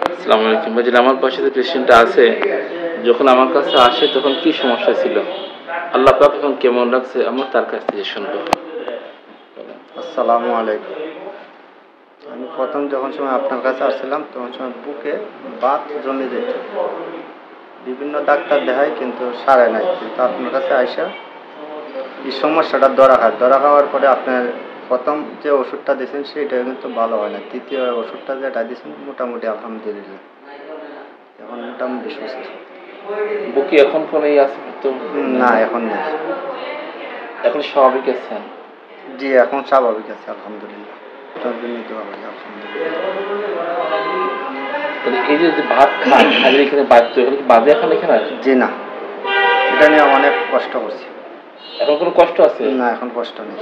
আসসালামু আলাইকুম ভাই। আমার পাশে যে পেশেন্টটা আছে, যখন আমার কাছে আসে তখন কি সমস্যা ছিল, আল্লাহ পাক এখন কেমন লাগছে, আমরা তার কাছ থেকে শুনবো। আসসালামু আলাইকুম। আমি প্রথম যখন সময় আপনার কাছে আসছিলাম তখন সময় বুকে বাত জমে যেত, বিভিন্ন ডাক্তার দেখাই কিন্তু সারে নাই, কিন্তু আপনার কাছে আইসা এই সমস্যাটা ধরা খাওয়ার পরে আপনার প্রথম যে ওষুধটা দিয়েছেন সেটা কিন্তু ভালো হয় না, দ্বিতীয় ওষুধটা যেটা দিয়েছেন মোটামুটি আলহামদুলিল্লাহ এখন মোটামুটি সুস্থ। বুকে এখন কোন আছে তো? না এখন নেই। এখন স্বাভাবিক আছেন? জি এখন স্বাভাবিক আছে আলহামদুলিল্লাহ। নিতে পারবে আলহামদুলিল্লাহ। এই যে ভাত খান, খালি এখানে বাধ্য, এখানে কি বাজে এখন এখানে? জি না, এটা নিয়ে অনেক কষ্ট করছি। এখন কোনো কষ্ট আছে না? এখন কষ্ট নেই।